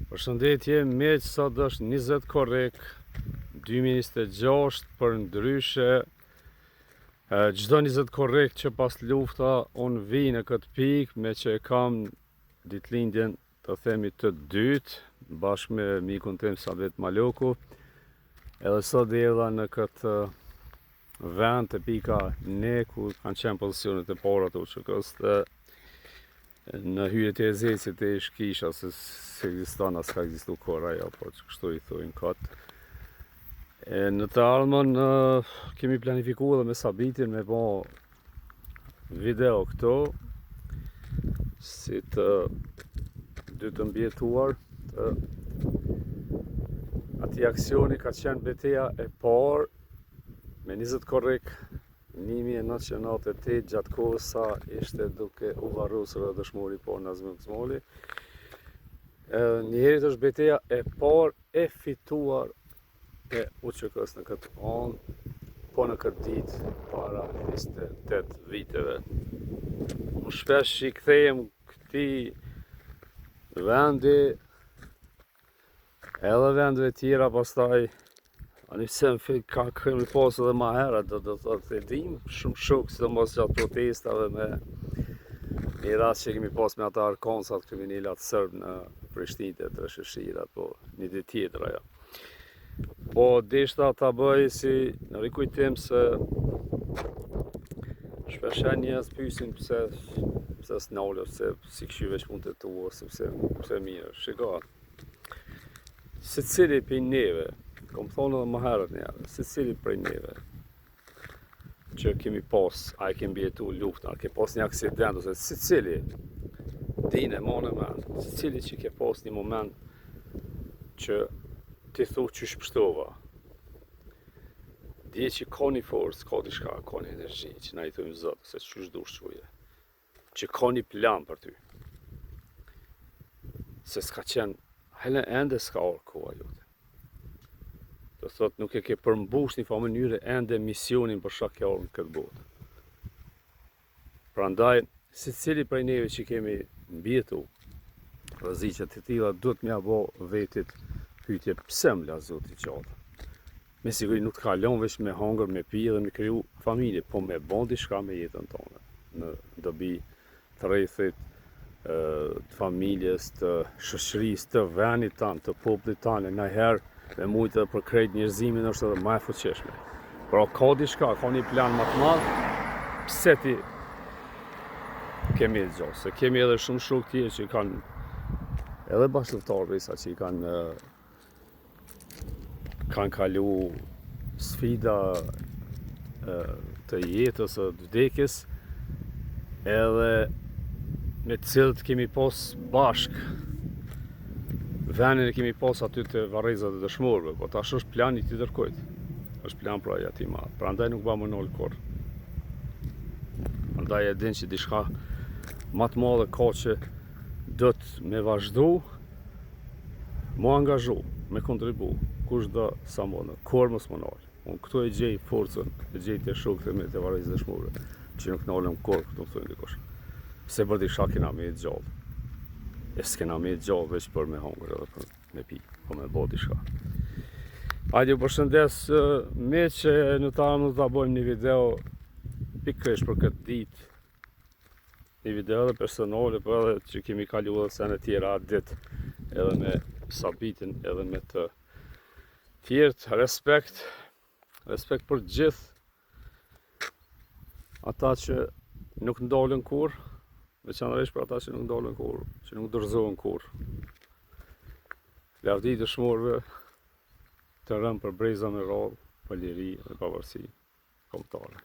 Përshëndetje, miq, sot është 20 korrik 2026, për ndryshe çdo 20 korrik që pas lufta unë vi në këtë pikë me që e kam ditëlindjen të themi të dytë bashkë me mikun tim Sabet Maloku. Edhe sot erdha në këtë vend të pika ne ku kanë qenë pozicionet e para të UÇK-s në hyrjet e Ezecit e Shkisha, se ekziston as ka ekzistu kora ajo, po që kështu i thujnë kot. Në të ardhmen kemi planifikuar me Sabitin me bo video këto si të dy të mbjetuar të ati aksioni ka qenë betejë e parë me 20 korrik 1998, gjatë kohës sa ishte duke u varrosur dëshmori po Nazim Gzmoli. Njëherët është betejë e parë e fituar e UÇK-s në këtë anë, po në këtë ditë para 28 viteve. Unë shpesh i kthehem këtij vendi edhe vendeve tjera, pastaj ani pse kemi pas edhe ma herët, do thotë e dim shumë shok, sidomos gjatë protestave me një rast që kemi pas me ata arkansat kriminalat serb në Prishtinë të Shëshirat, po një ditë tjetër ajo. Po deshta ta bëj si në rikujtim se shpesh njerëz pyesin pse s'nolë, pse si kshyve që mund të tua, sepse mirë. Shiko, secili prej neve, kom thonë edhe më herët njerë, secili prej neve që kemi pas, a e kemi bjetu luftën, a ke pas një aksident, ose secili dine ma në men, secili që ke pas një moment që ti thu qysh pështova, dje që ka një forës, ka diçka, ka një energji, që na i thujmë zëtë, se qysh dush quje, që ka një plan për ty, se s'ka qenë, hele ende s'ka orë koha jote. Do thot nuk e ke përmbush një fa mënyre ende misionin për shkak ke orë në këtë botë. Prandaj, secili prej neve që kemi mbjetu rreziqe të tilla duhet m'ia bë vetit pyetje pse më la Zoti gjatë. Me siguri nuk të kalon veç me hangër, me pi dhe me kriju familje, po me bon diçka me jetën tonë, në dobi të rrethit, të familjes, të shoqërisë, të vendit tanë, të popullit tanë, najherë me mujtë dhe për krejt njerëzimin është edhe ma e fuqishme. Pra ka diçka, ka një plan më të madh, pse ti kemi gjohë, se kemi edhe shumë shok tjerë që kanë edhe bashkëluftarë brisa që i kanë kalu sfida të jetës së vdekjes, edhe me të cilët kemi pas bashk vendin e kemi pas aty të varrezat e dëshmorëve, po tash është plan i tjetër kujt. Është plan pra ati madh. Prandaj nuk ba më nol kur. Prandaj e din që diçka më të madhe ka që do të me vazhdu, mu angazhu, me kontribu, kush do sa më, kur mos më nol. Unë këtu e gjej forcën, e gjej të shokët me të varrezat e dëshmorëve, që nuk nolem kur, këtu më thonë dikush. Se për diçka kena me të gjallë. E s'kena me të gjallë veç për me hongër edhe për me pi, po me bo diçka. Hajde ju përshëndes me që në të ardhmen do ta bëjmë një video pikërisht për këtë ditë. Një video edhe personale, po edhe që kemi kalu edhe sene tjera atë ditë, edhe me Sabitin, edhe me të tjerët. Respekt për gjithë ata që nuk ndalën kur, veçanërisht për ata që nuk ndalën kur, që nuk dorëzohen kur. Lavdi dëshmorëve të rënë për breza me radhë, për liri dhe pavarësi kombëtare.